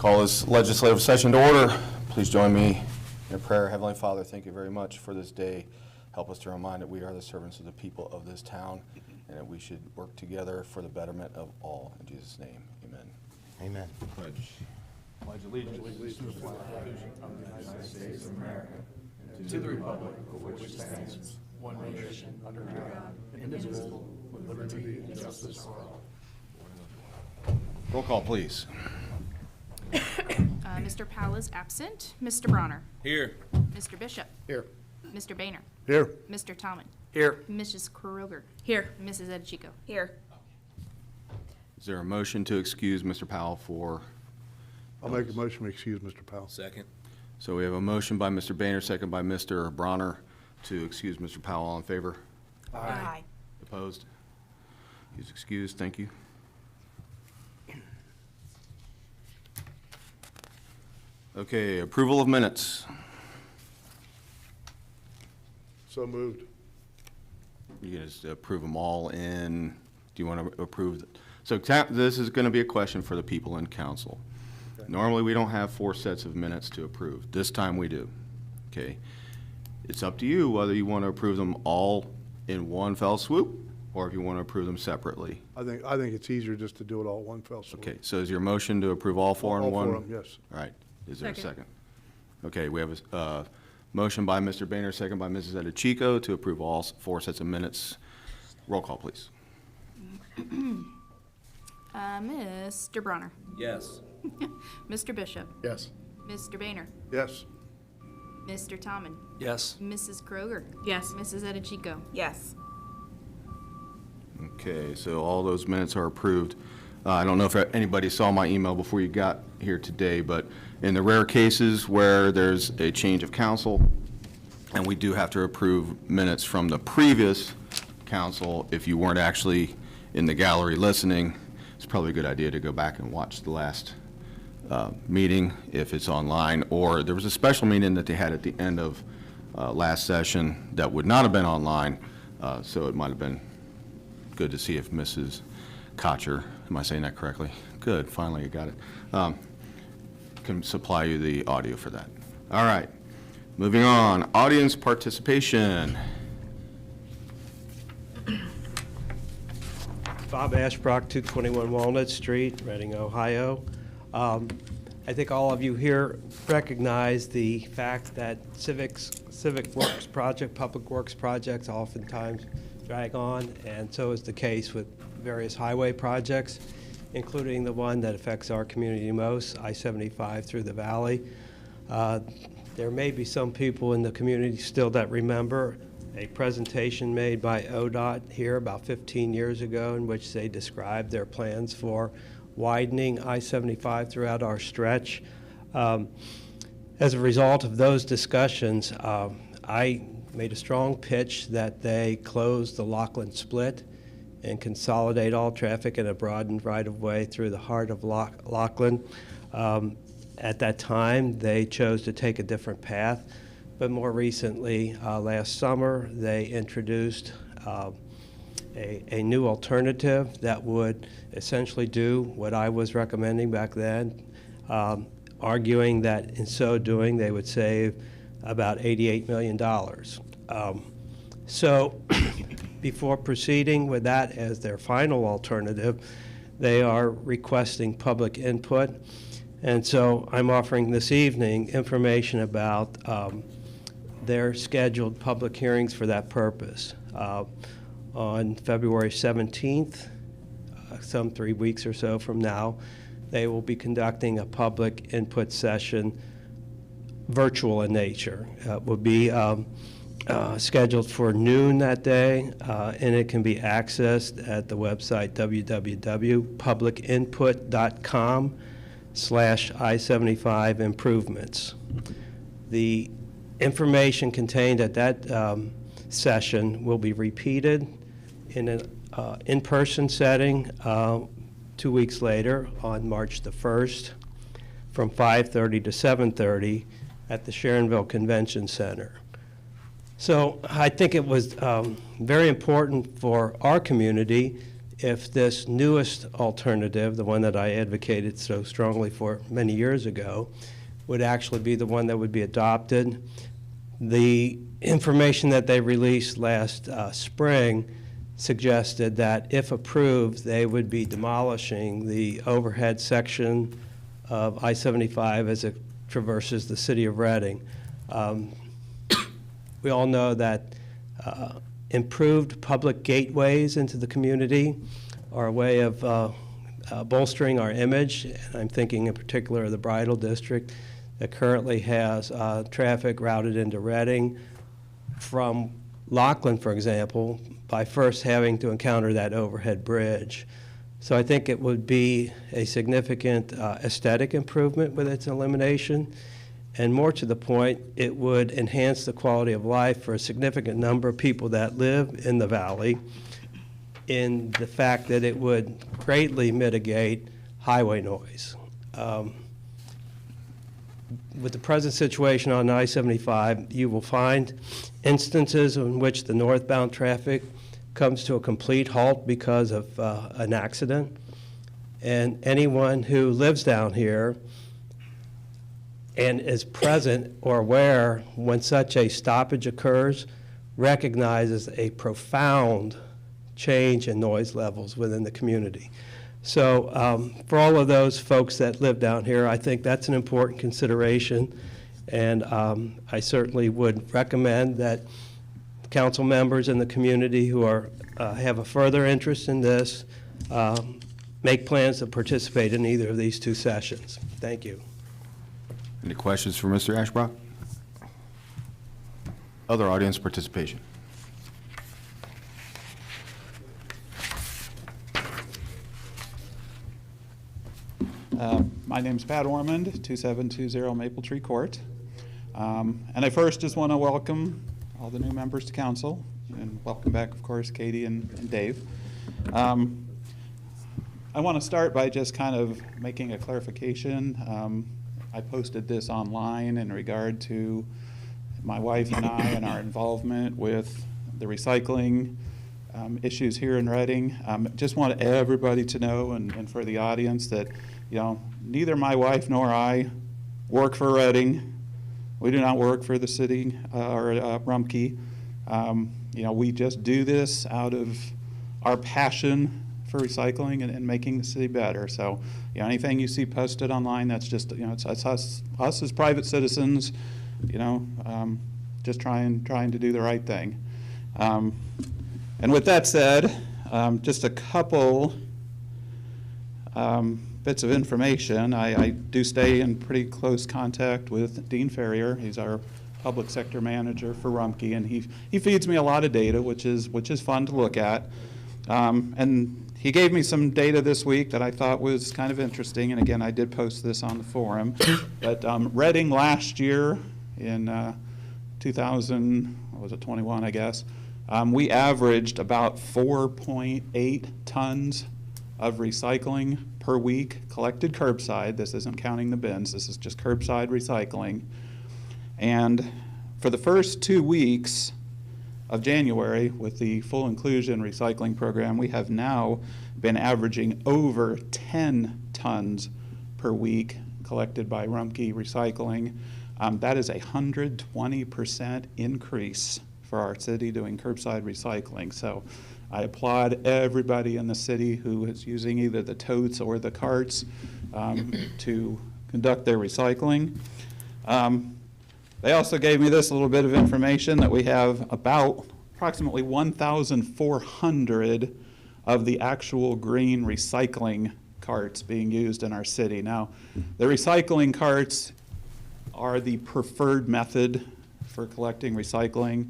Call this legislative session to order. Please join me in a prayer. Heavenly Father, thank you very much for this day. Help us to remind that we are the servants of the people of this town and that we should work together for the betterment of all. In Jesus' name, amen. Amen. Pledge. Pledge allegiance to the flag of the United States of America and to the republic for which it stands, one nation, under God, indivisible, with liberty and justice for all. Roll call, please. Mr. Powell is absent. Mr. Bronner. Here. Mr. Bishop. Here. Mr. Boehner. Here. Mr. Tomlin. Here. Mrs. Kroger. Here. Mrs. Edichico. Here. Is there a motion to excuse Mr. Powell for? I'll make a motion to excuse Mr. Powell. Second. So we have a motion by Mr. Boehner, second by Mr. Bronner to excuse Mr. Powell. All in favor? Aye. Opposed? He's excused. Thank you. Okay, approval of minutes. So moved. You can just approve them all in, do you want to approve? So this is going to be a question for the people in council. Okay. Normally, we don't have 4 sets of minutes to approve. This time we do. Okay. It's up to you whether you want to approve them all in one fell swoop or if you want to approve them separately. I think it's easier just to do it all one fell swoop. Okay, so is your motion to approve all 4 in All one? four of them, yes. All right. Is there a Second. second? Okay, we have a motion by Mr. Boehner, second by Mrs. Edichico to approve all 4 sets of minutes. Roll call, please. Mr. Bronner. Yes. Mr. Bishop. Yes. Mr. Boehner. Yes. Mr. Tomlin. Yes. Mrs. Kroger. Yes. Mrs. Edichico. Yes. Okay, so all those minutes are approved. I don't know if anybody saw my email before you got here today, but in the rare cases where there's a change of council, and we do have to approve minutes from the previous council, if you weren't actually in the gallery listening, it's probably a good idea to go back and watch the last meeting if it's online, or there was a special meeting that they had at the end of last session that would not have been online, so it might have been good to see if Mrs. Kocher, am I saying that correctly? Good, finally you got it. Can supply you the audio for that. All right, moving on, audience participation. Bob Ashbrook, 221 Walnut Street, Reading, Ohio. I think all of you here recognize the fact that civic works project, public works projects oftentimes drag on, and so is the case with various highway projects, including the one that affects our community most, I-75 through the valley. There may be some people in the community still that remember a presentation made by ODOT here about 15 years ago in which they described their plans for widening I-75 throughout our stretch. As a result of those discussions, I made a strong pitch that they close the Laughlin split and consolidate all traffic in a broadened right-of-way through the heart of Laughlin. At that time, they chose to take a different path, but more recently, last summer, they introduced a new alternative that would essentially do what I was recommending back then, arguing that in so doing, they would save about $88 million. So before proceeding with that as their final alternative, they are requesting public input. And so I'm offering this evening information about their scheduled public hearings for that purpose. On February 17th, some 3 weeks or so from now, they will be conducting a public input session, virtual in nature. It will be scheduled for noon that day, and it can be accessed at the website www.publicinput.com/I-75 improvements. The information contained at that session will be repeated in an in-person setting 2 weeks later on March the 1st from 5:30 to 7:30 at the Sharonville Convention Center. So I think it was very important for our community if this newest alternative, the one that I advocated so strongly for many years ago, would actually be the one that would be adopted. The information that they released last spring suggested that if approved, they would be demolishing the overhead section of I-75 as it traverses the city of Reading. We all know that improved public gateways into the community are a way of bolstering our image. And I'm thinking in particular of the Bridal District that currently has traffic routed into Reading from Lockland, for example, by first having to encounter that overhead bridge. So I think it would be a significant aesthetic improvement with its elimination. And more to the point, it would enhance the quality of life for a significant number of people that live in the valley, in the fact that it would greatly mitigate highway noise. With the present situation on I-75, you will find instances in which the northbound traffic comes to a complete halt because of an accident. And anyone who lives down here and is present or aware when such a stoppage occurs recognizes a profound change in noise levels within the community. So for all of those folks that live down here, I think that's an important consideration. And I certainly would recommend that council members in the community who are have a further interest in this make plans to participate in either of these two sessions. Thank you. Any questions for Mr. Ashbrook? Other audience participation? My name's Pat Ormond, 2720 Maple Tree Court. And I first just want to welcome all the new members to council, and welcome back, of course, Katie and Dave. I want to start by just kind of making a clarification. I posted this online in regard to my wife and I and our involvement with the recycling issues here in Reading. Just want everybody to know, and for the audience, that neither my wife nor I work for Reading. We do not work for the city or Rumpke. We just do this out of our passion for recycling and making the city better. So, anything you see posted online, that's just, it's us as private citizens, just trying to do the right thing. And with that said, just a couple bits of information. I do stay in pretty close contact with Dean Ferrier. He's our public sector manager for Rumpke, and he feeds me a lot of data, which is fun to look at. And he gave me some data this week that I thought was kind of interesting, and again, I did post this on the forum. But Reading last year in 2021, I guess, we averaged about 4.8 tons of recycling per week collected curbside. This isn't counting the bins, this is just curbside recycling. And for the first 2 weeks of January, with the full inclusion recycling program, we have now been averaging over 10 tons per week collected by Rumpke Recycling. That is a 120% increase for our city doing curbside recycling. So I applaud everybody in the city who is using either the totes or the carts to conduct their recycling. They also gave me this little bit of information that we have about approximately 1,400 of the actual green recycling carts being used in our city. Now, the recycling carts are the preferred method for collecting recycling,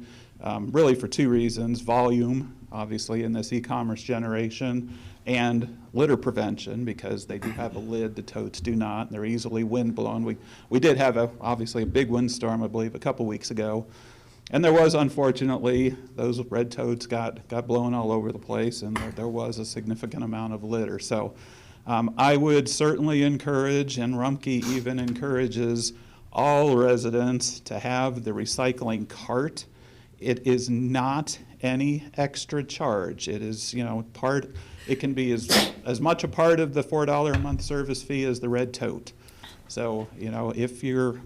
really for two reasons: volume, obviously, in this e-commerce generation, and litter prevention, because they do have a lid, the totes do not, and they're easily wind blown. We did have obviously a big windstorm, I believe, a couple weeks ago, and there was, unfortunately, those red totes got blown all over the place, and there was a significant amount of litter. So I would certainly encourage, and Rumpke even encourages, all residents to have the recycling cart. It is not any extra charge. It is, it can be as much a part of the $4 a month service fee as the red tote. So, if you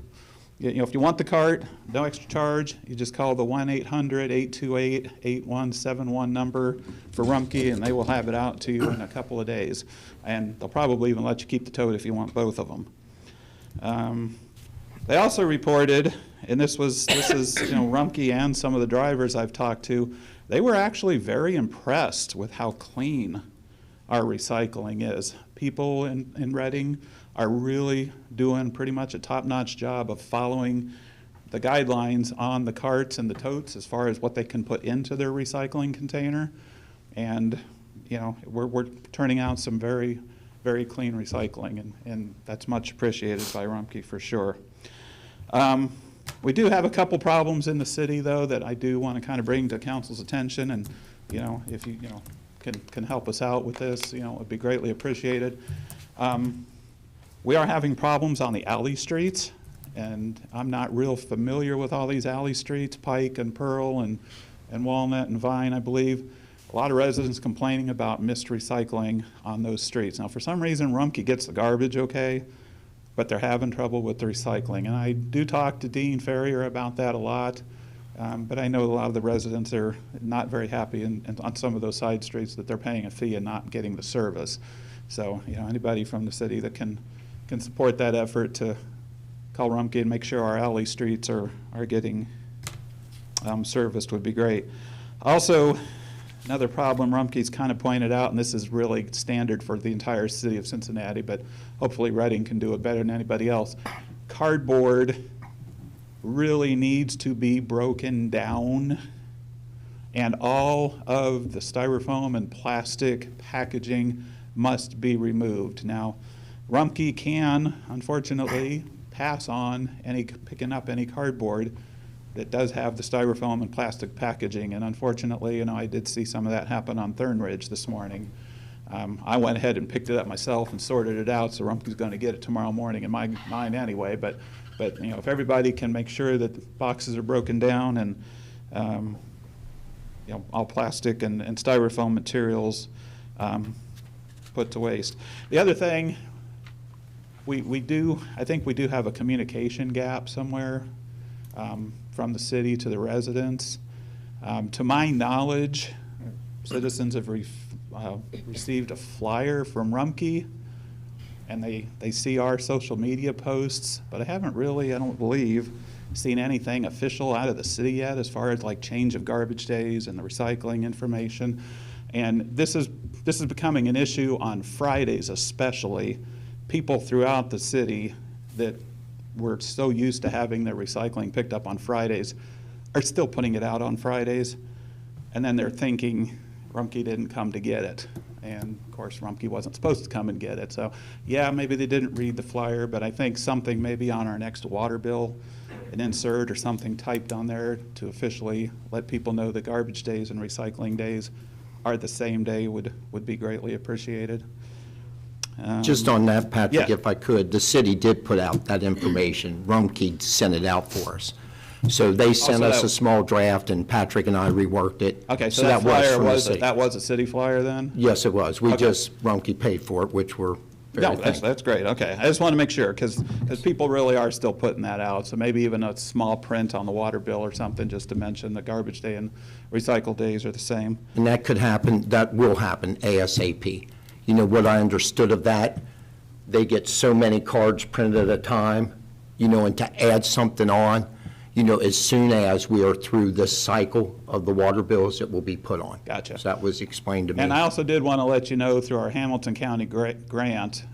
want the cart, no extra charge, you just call the 1-800-828-8171 number for Rumpke, and they will have it out to you in a couple of days. And they'll probably even let you keep the tote if you want both of them. They also reported, and this is Rumpke and some of the drivers I've talked to, they were actually very impressed with how clean our recycling is. People in Reading are really doing pretty much a top-notch job of following the guidelines on the carts and the totes as far as what they can put into their recycling container. And, we're turning out some very, very clean recycling, and that's much appreciated by Rumpke for sure. We do have a couple problems in the city, though, that I do want to kind of bring to council's attention, and, if you, can help us out with this, it would be greatly appreciated. We are having problems on the alley streets, and I'm not real familiar with all these alley streets, Pike and Pearl and Walnut and Vine, I believe. A lot of residents complaining about missed recycling on those streets. Now, for some reason, Rumpke gets the garbage okay, but they're having trouble with the recycling. And I do talk to Dean Ferrier about that a lot, but I know a lot of the residents are not very happy on some of those side streets that they're paying a fee and not getting the service. So, anybody from the city that can support that effort to call Rumpke and make sure our alley streets are getting serviced would be great. Also, another problem Rumpke's kind of pointed out, and this is really standard for the entire city of Cincinnati, but hopefully Reading can do it better than anybody else. Cardboard really needs to be broken down, and all of the styrofoam and plastic packaging must be removed. Now, Rumpke can, unfortunately, pass on picking up any cardboard that does have the styrofoam and plastic packaging, and unfortunately, I did see some of that happen on Thornridge this morning. I went ahead and picked it up myself and sorted it out, so Rumpke's going to get it tomorrow morning in mine anyway. But if everybody can make sure that the boxes are broken down and all plastic and styrofoam materials put to waste. The other thing, I think we do have a communication gap somewhere from the city to the residents. To my knowledge, citizens have received a flyer from Rumpke, and they see our social media posts, but I haven't really, I don't believe, seen anything official out of the city yet as far as like change of garbage days and the recycling information. And this is becoming an issue on Fridays especially. People throughout the city that were so used to having their recycling picked up on Fridays are still putting it out on Fridays, and then they're thinking Rumpke didn't come to get it. And of course, Rumpke wasn't supposed to come and get it. So yeah, maybe they didn't read the flyer, but I think something maybe on our next water bill, an insert or something typed on there to officially let people know the garbage days and recycling days are the same day would be greatly appreciated. Just on that, Patrick, yeah. if I could, the city did put out that information. Rumpke sent it out for us. So they sent us a small draft, and Patrick and I reworked it. Okay, so that flyer from the was, city. that was a city flyer then? Yes, it was. Okay. Rumpke paid for it, which we're very No, thankful. that's great, okay. I just want to make sure, because people really are still putting that out, so maybe even a small print on the water bill or something, just to mention the garbage day and recycle days are the same. And that could happen, that will happen ASAP. You know, what I understood of that, they get so many cards printed at a time, and to add something on, as soon as we are through this cycle of the water bills, it will be put on. Gotcha. So that was explained to me. And I also did want to let you know through our Hamilton County grant,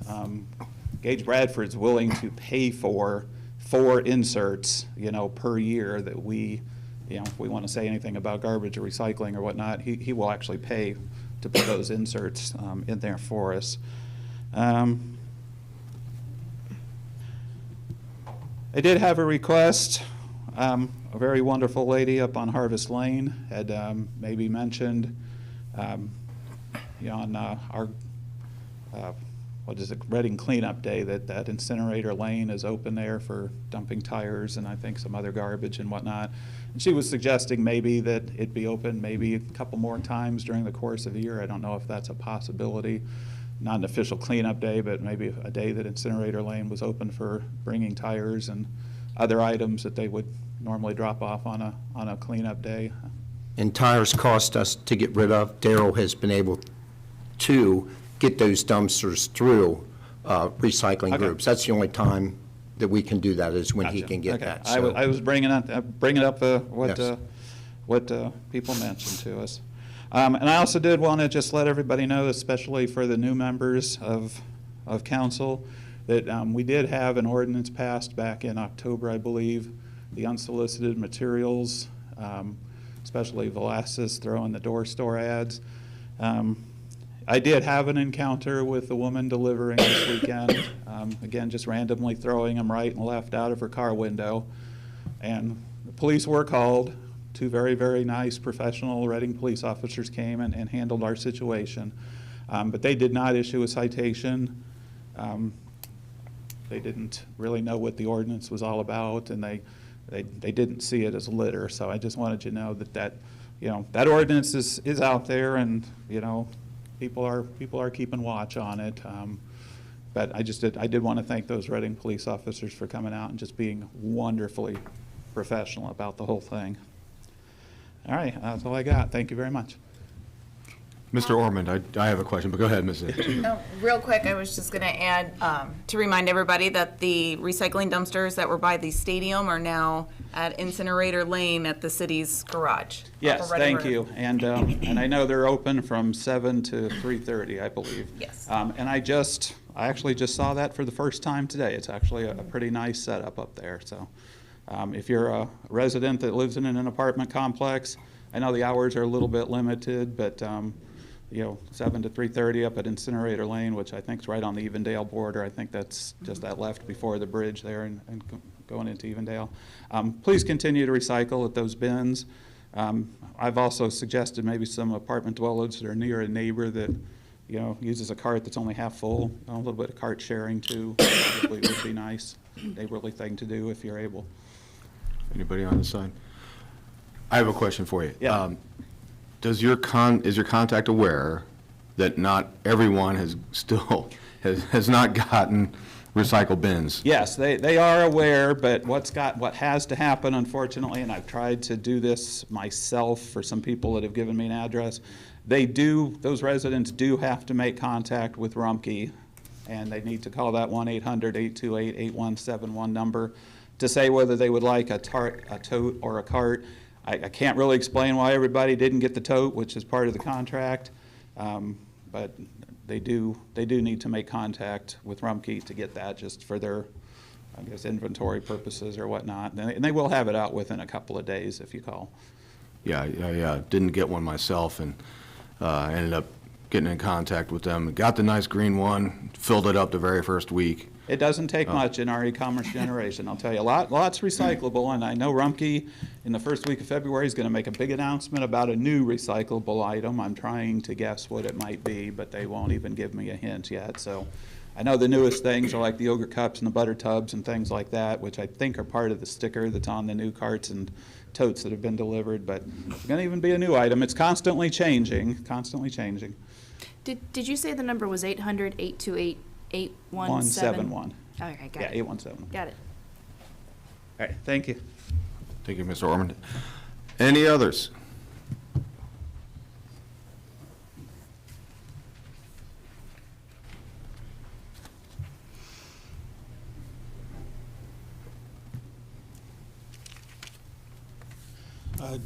Gage Bradford's willing to pay for 4 inserts, per year that we, if we want to say anything about garbage or recycling or whatnot, he will actually pay to put those inserts in there for us. I did have a request. A very wonderful lady up on Harvest Lane had maybe mentioned on our what is it, Reading Cleanup Day, that incinerator lane is open there for dumping tires and I think some other garbage and whatnot. And she was suggesting maybe that it be open maybe a couple more times during the course of the year. I don't know if that's a possibility. Not an official cleanup day, but maybe a day that incinerator lane was open for bringing tires and other items that they would normally drop off on a cleanup day. And tires cost us to get rid of. Daryl has been able to get those dumpsters through recycling Okay. groups. That's the only time that we can do that, is when he Gotcha. can get Okay. that. I was bringing up Yes. what people mentioned to us. And I also did want to just let everybody know, especially for the new members of council, that we did have an ordinance passed back in October, I believe, the unsolicited materials, especially Velasquez throwing the door store ads. I did have an encounter with a woman delivering this weekend, again, just randomly throwing them right and left out of her car window. And the police were called. Two very, very nice professional Reading police officers came and handled our situation. But they did not issue a citation. They didn't really know what the ordinance was all about, and they didn't see it as litter. So I just wanted you to know that that ordinance is out there, and people are keeping watch on it. But I did want to thank those Reading police officers for coming out and just being wonderfully professional about the whole thing. All right, that's all I got. Thank you very much. Mr. Ormond, I have a question, but go ahead, Ms. Zinn. Oh, real quick, I was just going to add, to remind everybody that the recycling dumpsters that were by the stadium are now at Incinerator Lane at the city's garage. off Yes, of Reading thank Road. you. And I know they're open from 7 to 3:30, I believe. Yes. And I actually just saw that for the first time today. It's actually a pretty nice setup up there. So if you're a resident that lives in an apartment complex, I know the hours are a little bit limited, but 7 to 3:30 up at Incinerator Lane, which I think is right on the Evendale border. I think that's just that left before the bridge there and going into Evendale. Please continue to recycle at those bins. I've also suggested maybe some apartment dwellers that are near a neighbor that uses a cart that's only half full. A little bit of cart sharing too probably would be nice. Neighborly thing to do if you're able. Anybody on this side? I have a question for you. Yeah. Is your contact aware that not everyone has not gotten recycle bins? Yes, they are aware, but what has to happen, unfortunately, and I've tried to do this myself for some people that have given me an address, those residents do have to make contact with Rumpke, and they need to call that 1-800-828-8171 number to say whether they would like a tote or a cart. I can't really explain why everybody didn't get the tote, which is part of the contract, but they do need to make contact with Rumpke to get that, just for their, I guess, inventory purposes or whatnot. And they will have it out within a couple of days if you call. Yeah, I didn't get one myself, and ended up getting in contact with them. Got the nice green one, filled it up the very first week. It doesn't take much in our e-commerce generation, I'll tell you. Lots recyclable, and I know Rumpke in the first week of February is going to make a big announcement about a new recyclable item. I'm trying to guess what it might be, but they won't even give me a hint yet. So I know the newest things are like the yogurt cups and the butter tubs and things like that, which I think are part of the sticker that's on the new carts and totes that have been delivered. But it's going to even be a new item. It's constantly changing, constantly changing. Did you say the number was 800-828-8171? 171. Okay, got Yeah, it. 817. Got it. All right, thank you. Thank you, Mr. Ormond. Any others?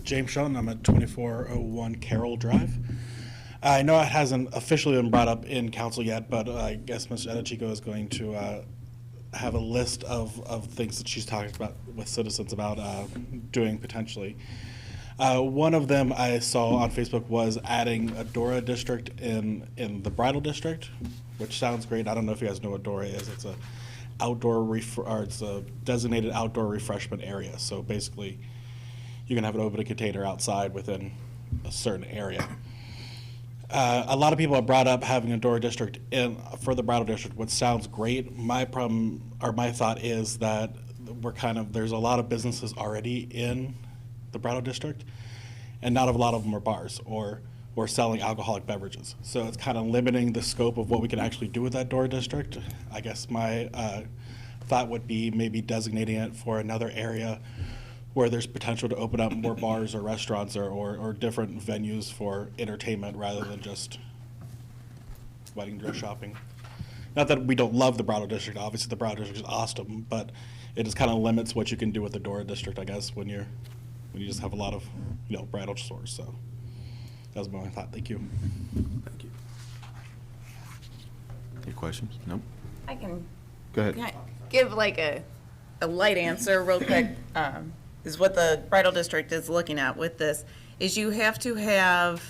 James Shelton, I'm at 2401 Carroll Drive. I know it hasn't officially been brought up in council yet, but I guess Mr. Edechico is going to have a list of things that she's talking about with citizens about doing potentially. One of them I saw on Facebook was adding a DORA district in the bridal district, which sounds great. I don't know if you guys know what DORA is. It's it's a designated outdoor refreshment area. So basically, you can have an open container outside within a certain area. A lot of people have brought up having a door district for the Brattle district, which sounds great. My problem, or my thought is that there's a lot of businesses already in the Brattle district, and not a lot of them are bars or selling alcoholic beverages. So it's kind of limiting the scope of what we can actually do with that door district. I guess my thought would be maybe designating it for another area where there's potential to open up more bars or restaurants or different venues for entertainment rather than just wedding dress shopping. Not that we don't love the Brattle district. Obviously, the Brattle district is awesome, but it just kind of limits what you can do with the door district, I guess, when you just have a lot of, bridal stores. So that was my thought. Thank you. Thank you. Any questions? No? I can Go ahead. Can I give like a light answer real quick, is what the bridal district is looking at with this, is you have to have,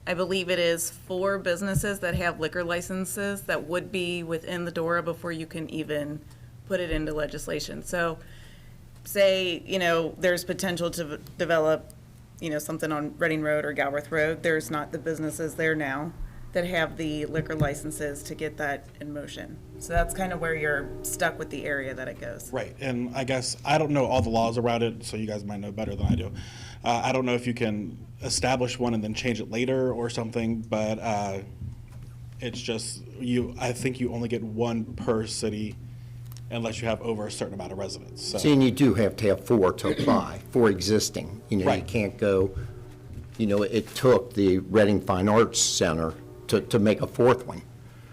I believe it is 4 businesses that have liquor licenses that would be within the DORA before you can even put it into legislation. So say, there's potential to develop, something on Reading Road or Galbraith Road. There's not the businesses there now that have the liquor licenses to get that in motion. So that's kind of where you're stuck with the area that it goes. Right, and I guess I don't know all the laws around it, so you guys might know better than I do. I don't know if you can establish one and then change it later or something, but it's just I think you only get 1 per city unless you have over a certain amount of residents. So. See, and you do have to have 4 to apply, 4 existing. You Right. can't go, it took the Reading Fine Arts Center to make a 4th one.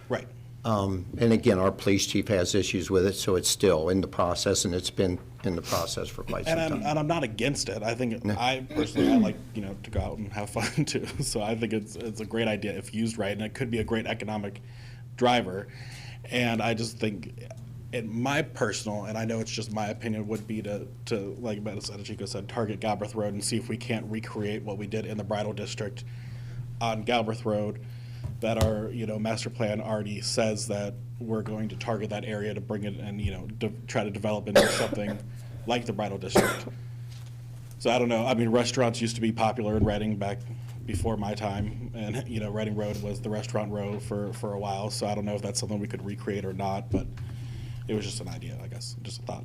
Right. And again, our police chief has issues with it, so it's still in the process, and it's been in the process for quite some time. And I'm not against it. I think I personally, I like, to go out and have fun too. So I think it's a great idea if used right, and it could be a great economic driver. And I just think, in my personal, and I know it's just my opinion, would be to like Ms. Chico said, target Galbraith Road and see if we can't recreate what we did in the Bridal District on Galbraith Road. That our, master plan already says that we're going to target that area to bring it and, try to develop into something like the Bridal District. So I don't know. I mean, restaurants used to be popular in Reading back before my time, and, Reading Road was the restaurant row for a while. So I don't know if that's something we could recreate or not, but it was just an idea, I guess, just a thought.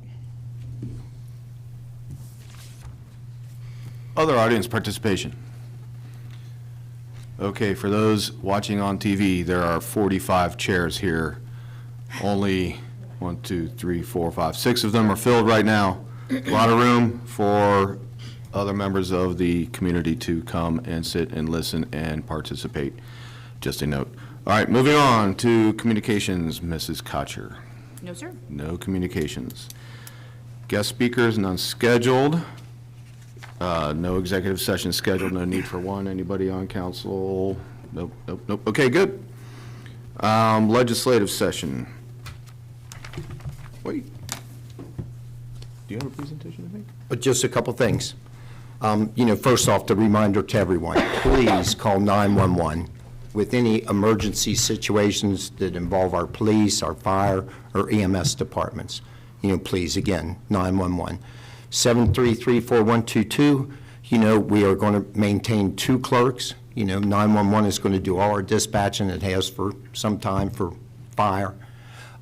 Other audience participation. Okay, for those watching on TV, there are 45 chairs here. Only 1, 2, 3, 4, 5, 6 of them are filled right now. A lot of room for other members of the community to come and sit and listen and participate. Just a note. All right, moving on to communications, Mrs. Kotcher. No, sir. No communications. Guest speakers, none scheduled. No executive session scheduled, no need for one. Anybody on council? Nope, nope, nope. Okay, good. Legislative session. Wait. Do you have a presentation, I think? But just a couple things. First off, the reminder to everyone, please call 911 with any emergency situations that involve our police, our fire, or EMS departments. Please, again, 911. 733-4122, we are going to maintain 2 clerks. 911 is going to do all our dispatching. It has for some time for fire.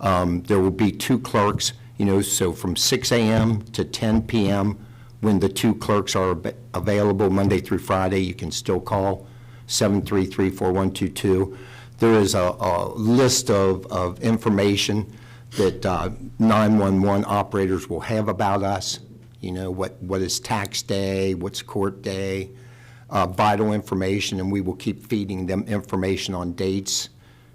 There will be 2 clerks, so from 6 a.m. to 10 p.m. when the 2 clerks are available Monday through Friday, you can still call 733-4122. There is a list of information that 911 operators will have about us. What is tax day, what's court day, vital information, and we will keep feeding them information on dates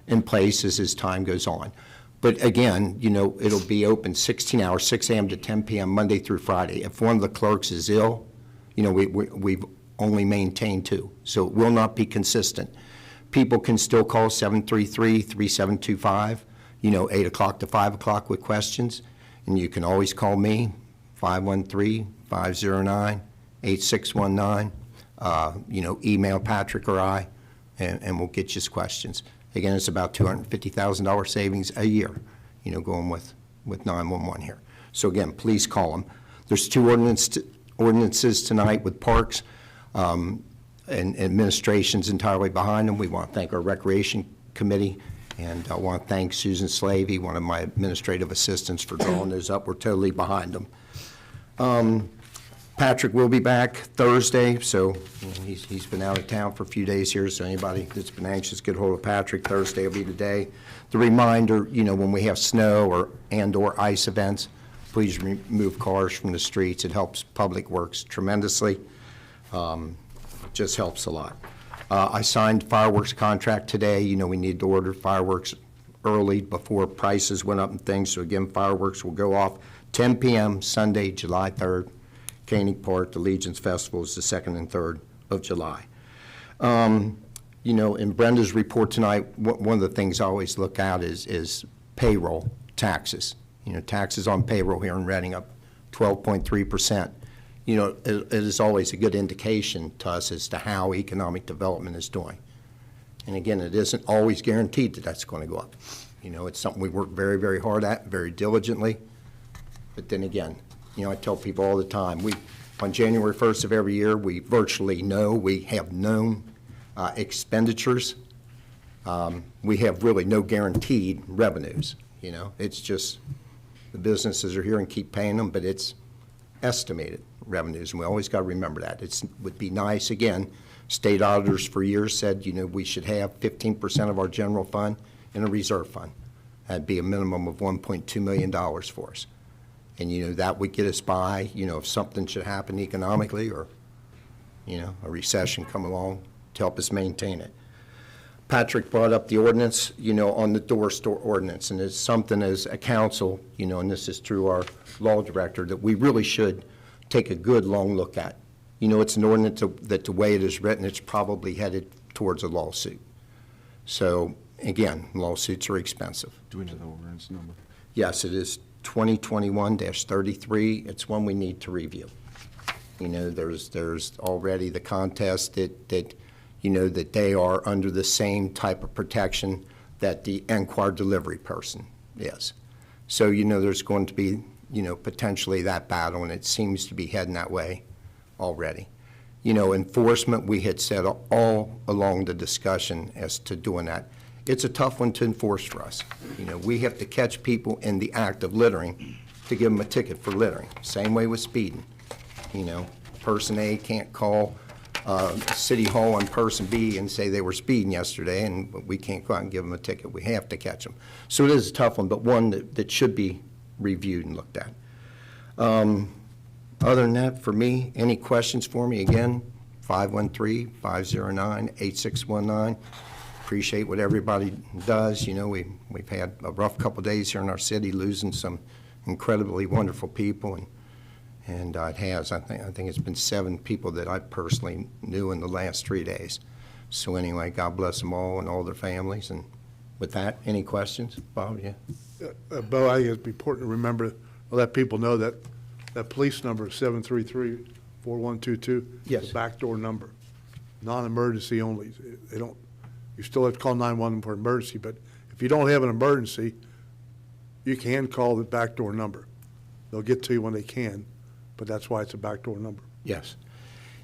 and places as time goes on. But again, it'll be open 16 hours, 6 a.m. to 10 p.m. Monday through Friday. If one of the clerks is ill, we've only maintained 2, so it will not be consistent. People can still call 733-3725, 8 o'clock to 5 o'clock with questions, and you can always call me, 513-509-8619. Email Patrick or I, and we'll get you his questions. Again, it's about $250,000 savings a year, going with 911 here. So again, please call them. There's 2 ordinances tonight with parks. and administration's entirely behind them. We want to thank our Recreation Committee, and I want to thank Susan Slavey, one of my administrative assistants, for drawing those up. We're totally behind them. Patrick will be back Thursday, so he's been out of town for a few days here, so anybody that's been anxious, get hold of Patrick. Thursday will be the day. The reminder, when we have snow and/or ice events, please remove cars from the streets. It helps Public Works tremendously. Just helps a lot. I signed fireworks contract today. We need to order fireworks early before prices went up and things. So again, fireworks will go off 10 p.m. Sunday, July 3rd. Koenig Park, the Legion's Festival is the 2nd and 3rd of July. In Brenda's report tonight, one of the things I always look at is payroll taxes. Taxes on payroll here in Reading up 12.3%. It is always a good indication to us as to how economic development is doing. And again, it isn't always guaranteed that that's going to go up. It's something we work very, very hard at, very diligently. But then again, I tell people all the time, on January 1st of every year, we virtually know, we have known expenditures. We have really no guaranteed revenues. It's just the businesses are here and keep paying them, but it's estimated revenues, and we always got to remember that. It would be nice, again, state auditors for years said, we should have 15% of our general fund in a reserve fund. That'd be a minimum of $1.2 million for us. And, that would get us by, if something should happen economically or, a recession come along to help us maintain it. Patrick brought up the ordinance, on the door store ordinance, and it's something as a council, and this is through our law director, that we really should take a good long look at. It's an ordinance that the way it is written, it's probably headed towards a lawsuit. So, again, lawsuits are expensive. Do we know the ordinance number? Yes, it is 2021-33. It's one we need to review. There's already the contest that that they are under the same type of protection that the Enquire delivery person is. So, there's going to be, potentially that battle, and it seems to be heading that way already. Enforcement, we had said all along the discussion as to doing that. It's a tough one to enforce for us. We have to catch people in the act of littering to give them a ticket for littering. Same way with speeding. Person A can't call City Hall on person B and say they were speeding yesterday, and we can't go out and give them a ticket. We have to catch them. So it is a tough one, but one that should be reviewed and looked at. Other than that, for me, any questions for me? Again, 513-509-8619. Appreciate what everybody does. We've had a rough couple days here in our city, losing some incredibly wonderful people, and it has. I think it's been 7 people that I personally knew in the last 3 days. So anyway, God bless them all and all their families. And with that, any questions? Bob, yeah? Bo, I think it's important to remember, let people know that that police number is 733-4122. Yes. It's a backdoor number, non-emergency only. You still have to call 911 for emergency, but if you don't have an emergency, you can call the backdoor number. They'll get to you when they can, but that's why it's a backdoor number. Yes.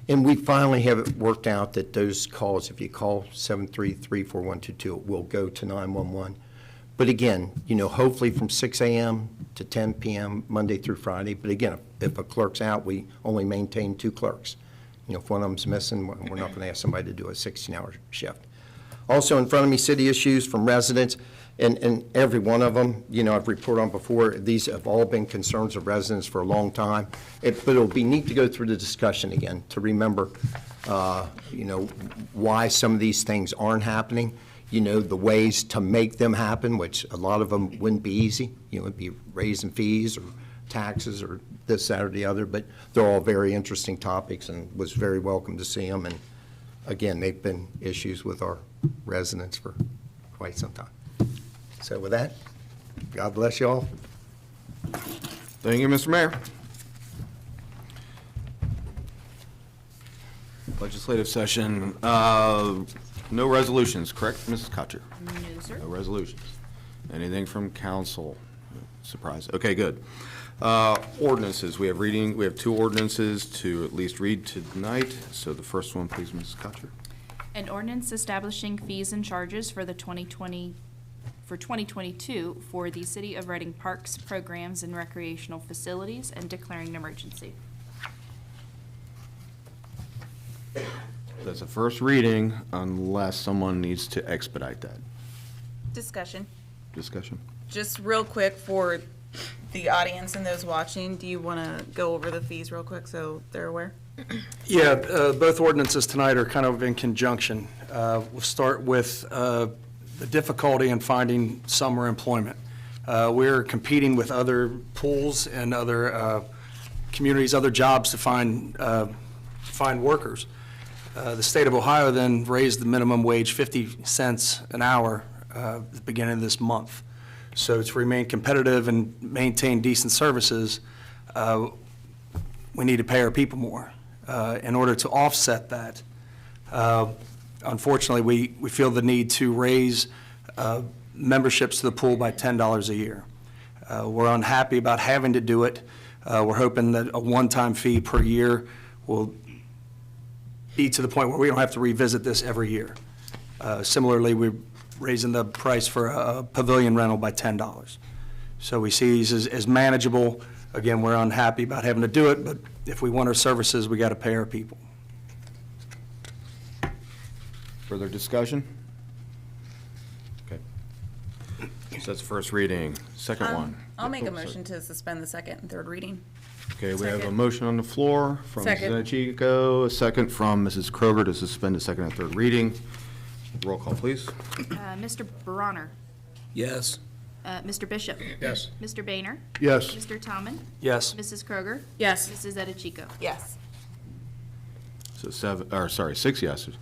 And we finally have it worked out that those calls, if you call 733-4122, it will go to 911. But again, hopefully from 6 a.m. to 10 p.m., Monday through Friday. But again, if a clerk's out, we only maintain 2 clerks. If one of them's missing, we're not going to ask somebody to do a 16-hour shift. Also in front of me, city issues from residents, and every one of them, I've reported on before, these have all been concerns of residents for a long time. But it'll be neat to go through the discussion again, to remember, why some of these things aren't happening, the ways to make them happen, which a lot of them wouldn't be easy. It'd be raising fees or taxes or this, that, or the other, but they're all very interesting topics, and was very welcome to see them. And again, they've been issues with our residents for quite some time. So with that, God bless you all. Thank you, Mr. Mayor. Legislative session, no resolutions, correct, Mrs. Kotcher? No, sir. No resolutions. Anything from council? Surprise. Okay, good. Ordinances, we have two ordinances to at least read tonight. So the first one, please, Mrs. Kutcher. An ordinance establishing fees and charges for the 2022 for the City of Reading parks, programs, and recreational facilities, and declaring an emergency. That's a first reading unless someone needs to expedite that. Discussion. Discussion? Just real quick for the audience and those watching, do you want to go over the fees real quick so they're aware? Yeah, both ordinances tonight are kind of in conjunction. We'll start with the difficulty in finding summer employment. We're competing with other pools and other communities, other jobs to find workers. The state of Ohio then raised the minimum wage 50 cents an hour at the beginning of this month. So to remain competitive and maintain decent services, we need to pay our people more. In order to offset that, unfortunately, we feel the need to raise memberships to the pool by $10 a year. We're unhappy about having to do it. We're hoping that a one-time fee per year will be to the point where we don't have to revisit this every year. Similarly, we're raising the price for a pavilion rental by $10. So we see these as manageable. Again, we're unhappy about having to do it, but if we want our services, we got to pay our people. Further discussion? Okay. So that's first reading. Second one. I'll make a Oh, sorry. motion to suspend the second and third reading. Okay, we have a Second. motion on the floor from Mrs. Second. Chico, a second from Mrs. Kroger to suspend the second and third reading. Roll call, please. Mr. Bronner. Yes. Mr. Bishop. Yes. Mr. Boehner. Yes. Mr. Tomlin. Yes. Mrs. Kroger. Yes. Mrs. Edichico. Yes. So six yeses.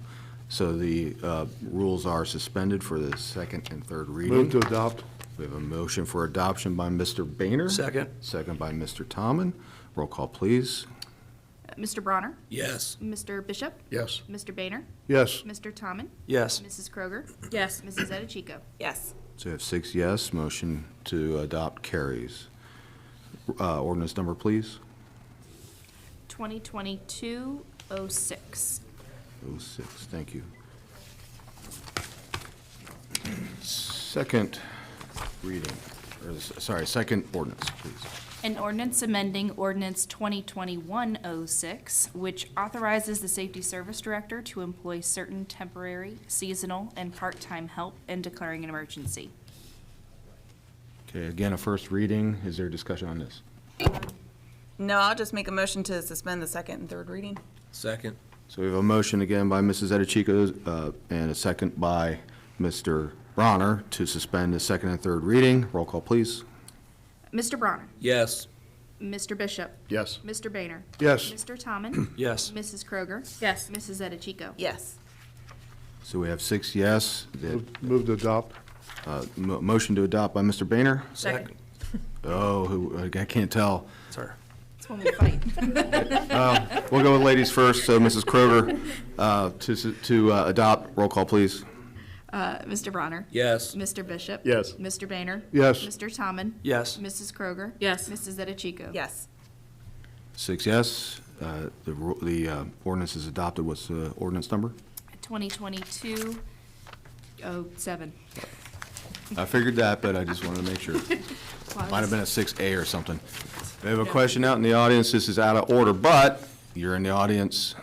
So the rules are suspended for the second and third reading. Move to adopt. We have a motion for adoption by Mr. Boehner. Second. Second by Mr. Tomlin. Roll call, please. Mr. Bronner. Yes. Mr. Bishop. Yes. Mr. Boehner. Yes. Mr. Tomlin. Yes. Mrs. Kroger. Yes. Mrs. Edichico. Yes. So we have 6 yes, motion to adopt carries. Ordinance number, please. 2022-06. 06, thank you. Second reading, second ordinance, please. An ordinance amending ordinance 2021-06, which authorizes the Safety Service Director to employ certain temporary, seasonal, and part-time help and declaring an emergency. Okay, again, a first reading. Is there discussion on this? No, I'll just make a motion to suspend the second and third reading. Second. So we have a motion again by Mrs. Edichico and a second by Mr. Bronner to suspend the second and third reading. Roll call, please. Mr. Bronner. Yes. Mr. Bishop. Yes. Mr. Boehner. Yes. Mr. Tomlin. Yes. Mrs. Kroger. Yes. Mrs. Edichico. Yes. So we have 6 yes. Move to adopt. Motion to adopt by Mr. Boehner. Second. Oh, I can't tell. Sir. That's when we fight. We'll go with ladies first. So Mrs. Kroger, to adopt, roll call, please. Mr. Bronner. Yes. Mr. Bishop. Yes. Mr. Boehner. Yes. Mr. Tomlin. Yes. Mrs. Kroger. Yes. Mrs. Edichico. Yes. 6 yes. The ordinance is adopted. What's the ordinance number? 2022-07. I figured that, but I just wanted to make sure. Might have been a 6A or something. We have a question out in the audience. This is out of order, but you're in the audience.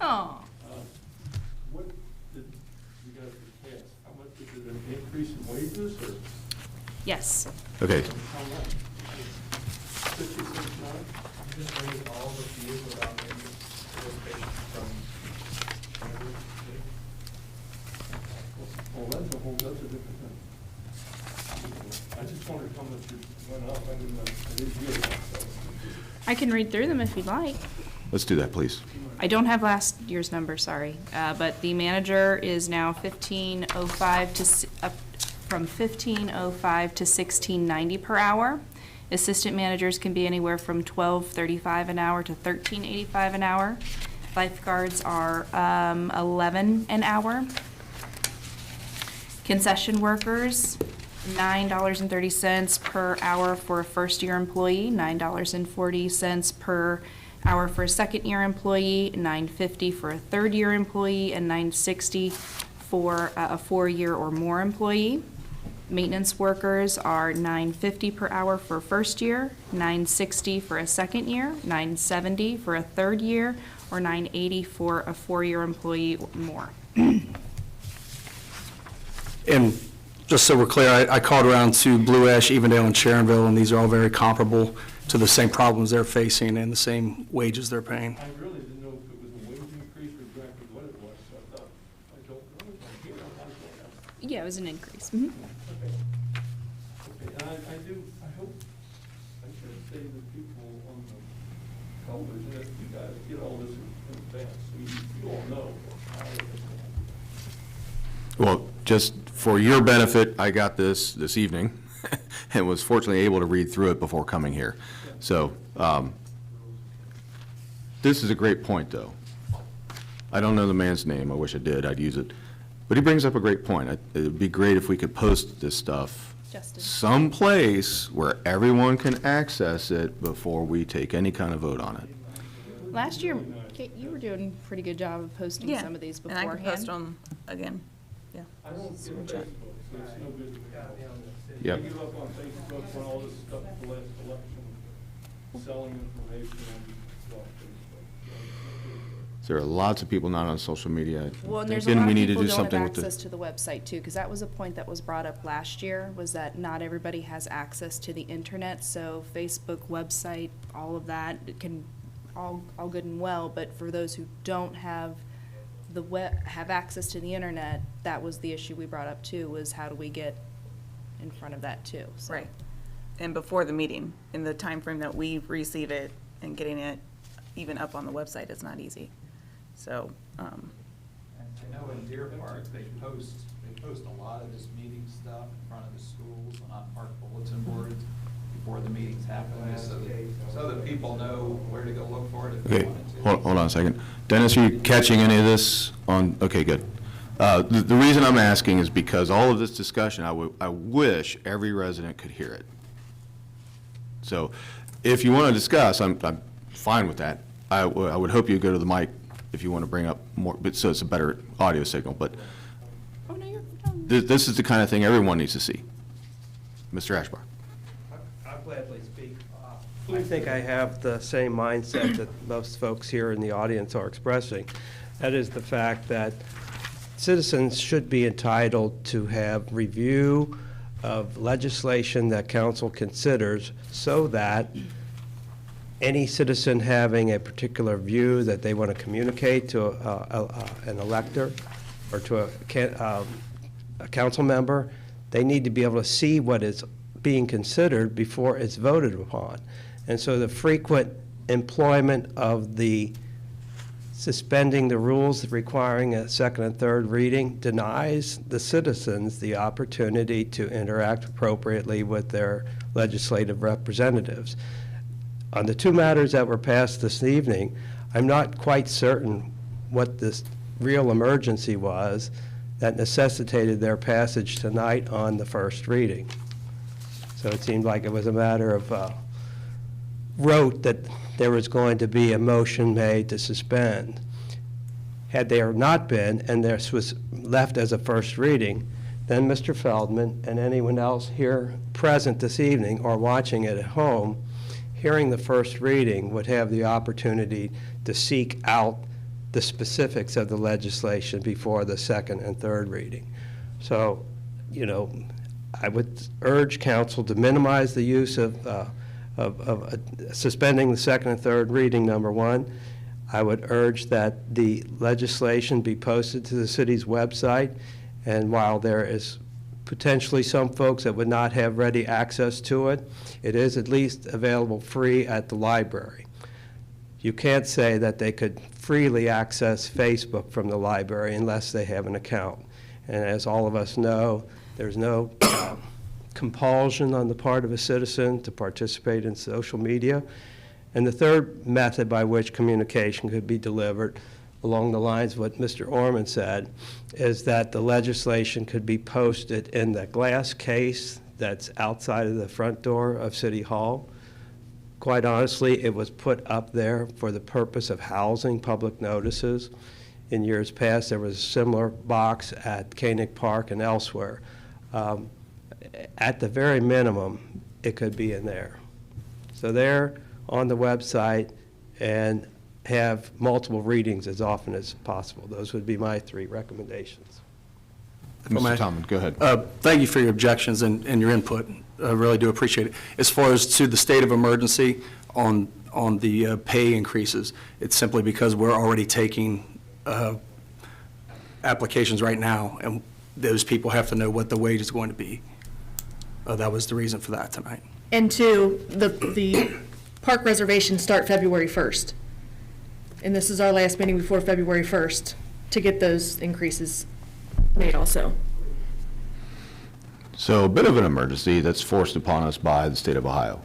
Oh, What did you guys pass? How much, is it an increase in wages or yes. Okay. how much? 56 months? Just raise all the fees without any solicitation from. Well, that's a different thing. I just wondered how much it went up. I didn't hear that, so. I can read through them if you'd like. Let's do that, please. I don't have last year's number, sorry, but the manager is now 1505 from 1505 to 1690 per hour. Assistant managers can be anywhere from 1235 an hour to 1385 an hour. Lifeguards are 11 an hour. Concession workers, $9.30 per hour for a first-year employee, $9.40 per hour for a second-year employee, $9.50 for a third-year employee, and $9.60 for a four-year or more employee. Maintenance workers are $9.50 per hour for first year, $9.60 for a second year, $9.70 for a third year, or $9.80 for a four-year employee or more. And just so we're clear, I called around to Blue Ash, Evendale, and Sharonville, and these are all very comparable to the same problems they're facing and the same wages they're paying. I really didn't know if it was a wage increase or exactly what it was, so I thought, I don't know, I'm here, I'm not going to. Yeah, it was an increase. Mhm. Okay, and I hope, I should say the people on the television, that you guys get all this in advance, so you all know how it is going. Well, just for your benefit, I got this evening and was fortunately able to read through it before coming here. So this is a great point, though. I don't know the man's name. I wish I did. I'd use it. But he brings up a great point. It'd be great if we could post this stuff Justin. someplace where everyone can access it before we take any kind of vote on it. Last year, Kate, you were doing a pretty good job of posting Yeah, some of these and I beforehand. can post them again. Yeah. I don't get Facebook, so it's no good to me. Yep. I give up on Facebook when all this stuff, the last election, selling information on Facebook. There are lots of people not on social media. Well, and there's a Thinking lot we of need to people do don't have something with access to the website too, because that was a point that was brought up last year, was that not everybody has access to the internet, so Facebook, website, all of that, it can, all good and well, but for those who don't have have access to the internet, that was the issue we brought up too, was how do we get in front of that too, so. Right. And before the meeting, in the time frame that we receive it and getting it even up on the website is not easy. So, And I know in Deer Park, they post a lot of this meeting stuff in front of the schools and on park bulletin boards before the meetings happen, so that people know where to go look for it if they Okay, wanted to. hold on a second. Dennis, are you catching any of this on, okay, good. The reason I'm asking is because all of this discussion, I wish every resident could hear it. So if you want to discuss, I'm fine with that. I would hope you go to the mic if you want to bring up more, but so it's a better audio signal. But Oh, no, you're, this is the kind of thing everyone needs to see. Mr. Ashbar. I'll gladly speak. I think I have the same mindset that most folks here in the audience are expressing. That is the fact that citizens should be entitled to have review of legislation that council considers so that any citizen having a particular view that they want to communicate to an elector or to a council member, they need to be able to see what is being considered before it's voted upon. And so the frequent employment of the suspending the rules requiring a second and third reading denies the citizens the opportunity to interact appropriately with their legislative representatives. On the two matters that were passed this evening, I'm not quite certain what this real emergency was that necessitated their passage tonight on the first reading. So it seemed like it was a matter of rote that there was going to be a motion made to suspend. Had there not been, and this was left as a first reading, then Mr. Feldman and anyone else here present this evening or watching it at home, hearing the first reading, would have the opportunity to seek out the specifics of the legislation before the second and third reading. So, you know, I would urge council to minimize the use of suspending the second and third reading, number one. I would urge that the legislation be posted to the city's website, and while there is potentially some folks that would not have ready access to it, it is at least available free at the library. You can't say that they could freely access Facebook from the library unless they have an account. And as all of us know, there's no compulsion on the part of a citizen to participate in social media. And the third method by which communication could be delivered along the lines of what Mr. Orman said, is that the legislation could be posted in the glass case that's outside of the front door of City Hall. Quite honestly, it was put up there for the purpose of housing public notices. In years past, there was a similar box at Koenig Park and elsewhere. At the very minimum, it could be in there. So they're on the website and have multiple readings as often as possible. Those would be my 3 recommendations. Mr. Tomlin, go ahead. Thank you for your objections and your input. I really do appreciate it. As far as to the state of emergency on the pay increases, it's simply because we're already taking applications right now, and those people have to know what the wage is going to be. That was the reason for that tonight. And 2, the park reservations start February 1st. And this is our last meeting before February 1st to get those increases made also. So a bit of an emergency that's forced upon us by the state of Ohio.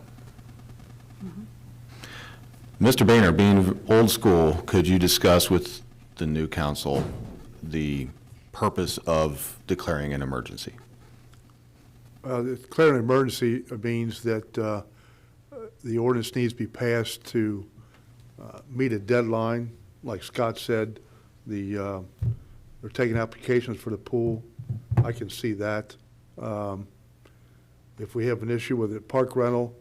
Mr. Boehner, being old school, could you discuss with the new council the purpose of declaring an emergency? Declaring an emergency means that the ordinance needs to be passed to meet a deadline. Like Scott said, they're taking applications for the pool. I can see that. If we have an issue with the park rental,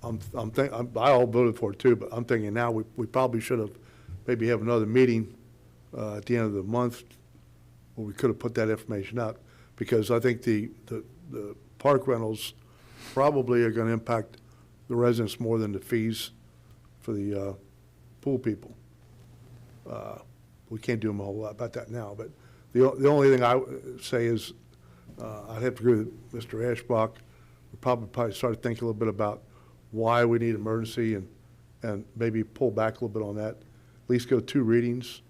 I all voted for it too, but I'm thinking now we probably should have maybe have another meeting at the end of the month where we could have put that information out, because I think the park rentals probably are going to impact the residents more than the fees for the pool people. We can't do them a whole lot about that now, but the only thing I would say is I'd have to agree with Mr. Ashbrook. We probably start to think a little bit about why we need emergency and maybe pull back a little bit on that. At least go 2 readings,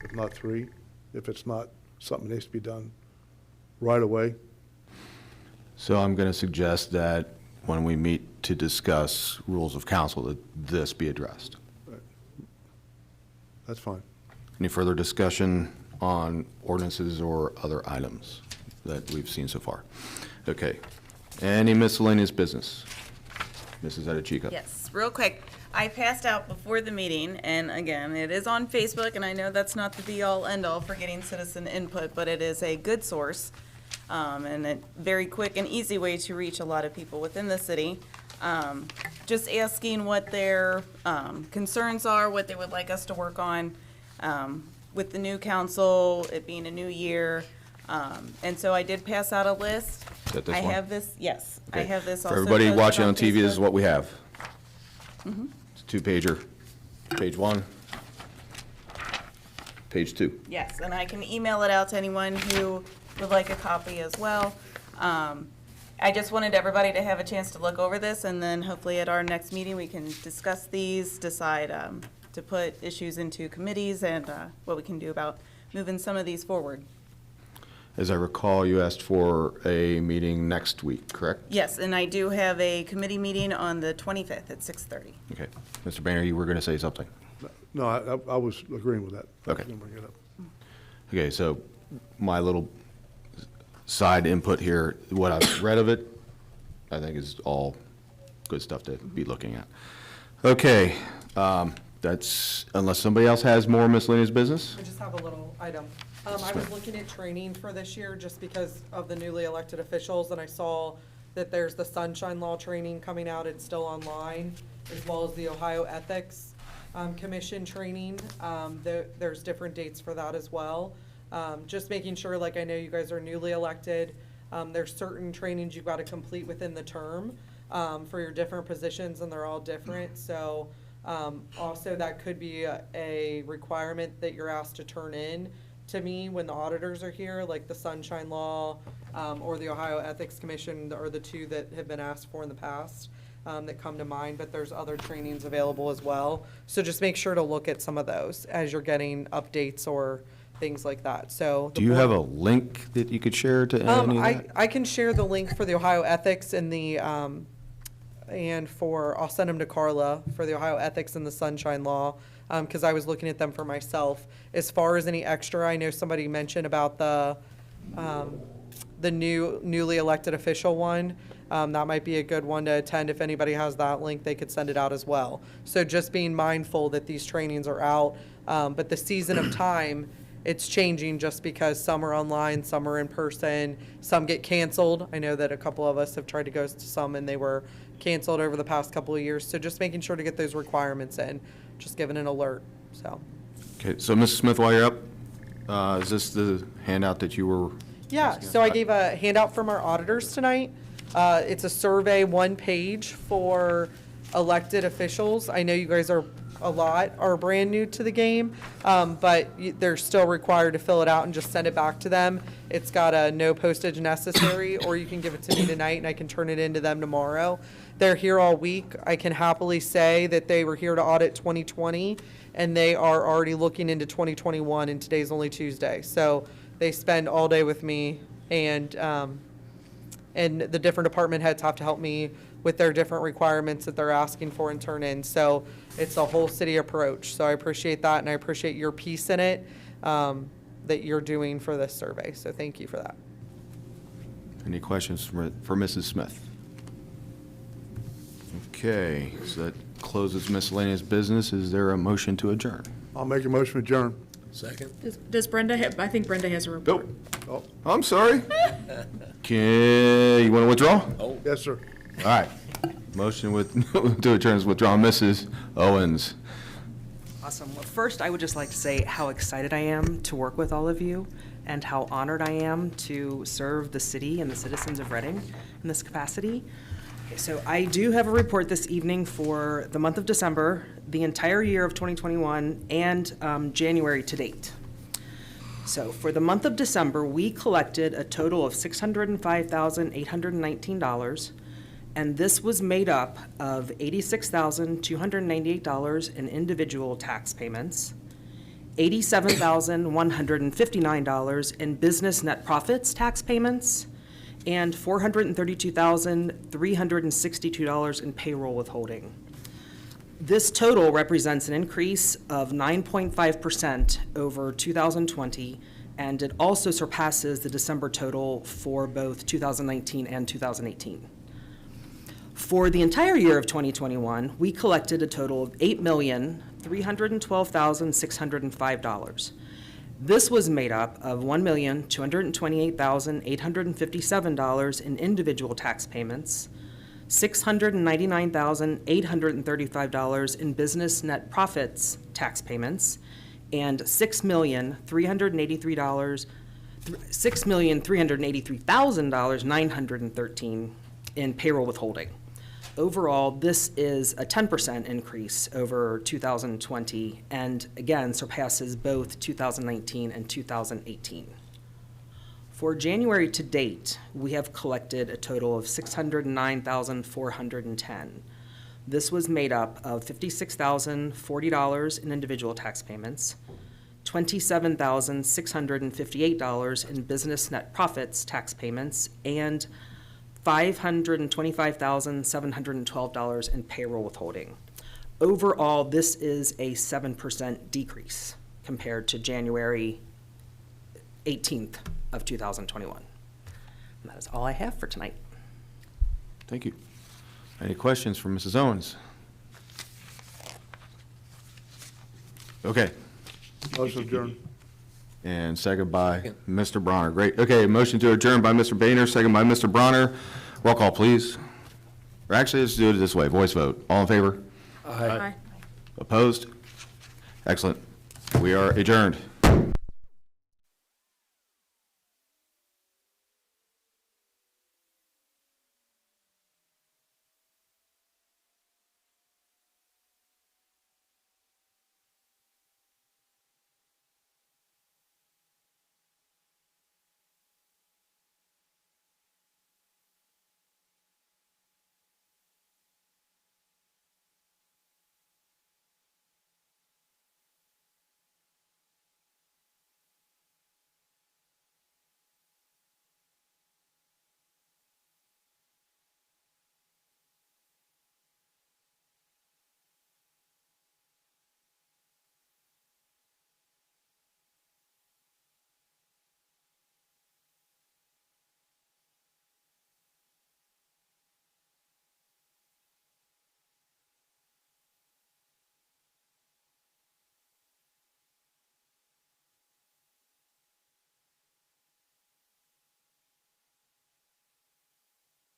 if not 3, if it's not something that needs to be done right away. So I'm going to suggest that when we meet to discuss rules of council, that this be addressed. That's fine. Any further discussion on ordinances or other items that we've seen so far? Okay. Any miscellaneous business? Mrs. Edichico? Yes, real quick. I passed out before the meeting, and again, it is on Facebook, and I know that's not the be-all, end-all for getting citizen input, but it is a good source and a very quick and easy way to reach a lot of people within the city. Just asking what their concerns are, what they would like us to work on with the new council, it being a new year. And so I did pass out a list. Is that this I one? have this, yes. I Okay. have this For also. everybody posted watching on TV, this is Facebook. what we have. It's a 2-pager. Page 1, page 2. Yes, and I can email it out to anyone who would like a copy as well. I just wanted everybody to have a chance to look over this, and then hopefully at our next meeting, we can discuss these, decide to put issues into committees and what we can do about moving some of these forward. As I recall, you asked for a meeting next week, correct? Yes, and I do have a committee meeting on the 25th at 6:30. Okay. Mr. Boehner, you were going to say something? No, I was agreeing with that. Okay. I was gonna bring it up. Okay, so my little side input here, what I've read of it, I think is all good stuff to be looking at. Okay, that's, unless somebody else has more miscellaneous business? I just have a little item. I was looking at training for this year just because of the newly elected officials, and I saw that there's the Sunshine Law training coming out. It's still online, as well as the Ohio Ethics Commission training. There's different dates for that as well. Just making sure, like, I know you guys are newly elected. There's certain trainings you've got to complete within the term for your different positions, and they're all different. So also that could be a requirement that you're asked to turn in to me when the auditors are here, like the Sunshine Law or the Ohio Ethics Commission are the 2 that have been asked for in the past that come to mind, but there's other trainings available as well. So just make sure to look at some of those as you're getting updates or things like that. So Do you have a link that you could share to any of that? I can share the link for the Ohio Ethics and the and for, I'll send them to Carla for the Ohio Ethics and the Sunshine Law. because I was looking at them for myself. As far as any extra, I know somebody mentioned about the newly elected official one. That might be a good one to attend. If anybody has that link, they could send it out as well. So just being mindful that these trainings are out, but the season of time, it's changing just because some are online, some are in person, some get canceled. I know that a couple of us have tried to go to some and they were canceled over the past couple of years. So just making sure to get those requirements in, just giving an alert, so. Okay, so Mrs. Smith, while you're up, is this the handout that you were? Yeah, so I gave a handout from our auditors tonight. It's a survey, 1 page for elected officials. I know you guys are brand new to the game, but they're still required to fill it out and just send it back to them. It's got a no postage necessary, or you can give it to me tonight and I can turn it into them tomorrow. They're here all week. I can happily say that they were here to audit 2020 and they are already looking into 2021, and today's only Tuesday. So they spend all day with me, and the different department heads have to help me with their different requirements that they're asking for and turn in. So it's a whole city approach. So I appreciate that, and I appreciate your piece in it that you're doing for this survey. So thank you for that. Any questions for Mrs. Smith? Okay, so that closes miscellaneous business. Is there a motion to adjourn? I'll make a motion to adjourn. Second. Does Brenda have, I think Brenda has a report. Nope. Oh, I'm sorry. You want to withdraw? Yes, sir. All right. Motion to adjourn is withdrawn. Mrs. Owens. Awesome. Well, first, I would just like to say how excited I am to work with all of you and how honored I am to serve the city and the citizens of Reading in this capacity. Okay, so I do have a report this evening for the month of December, the entire year of 2021, and January to date. So for the month of December, we collected a total of $605,819, and this was made up of $86,298 in individual tax payments, $87,159 in business net profits tax payments, and $432,362 in payroll withholding. This total represents an increase of 9.5% over 2020, and it also surpasses the December total for both 2019 and 2018. For the entire year of 2021, we collected a total of $8,312,605. This was made up of $1,228,857 in individual tax payments, $699,835 in business net profits tax payments, and $6,383,913 in payroll withholding. Overall, this is a 10% increase over 2020, and again, surpasses both 2019 and 2018. For January to date, we have collected a total of $609,410. This was made up of $56,040 in individual tax payments, $27,658 in business net profits tax payments, and $525,712 in payroll withholding. Overall, this is a 7% decrease compared to January 18th of 2021. And that is all I have for tonight. Thank you. Any questions for Mrs. Owens? Okay. Motion adjourned. And second by Mr. Bronner. Great. Okay, motion to adjourn by Mr. Boehner, second by Mr. Bronner. Roll call, please. Or actually, let's do it this way, voice vote. All in favor? Aye. Opposed? Excellent. We are adjourned.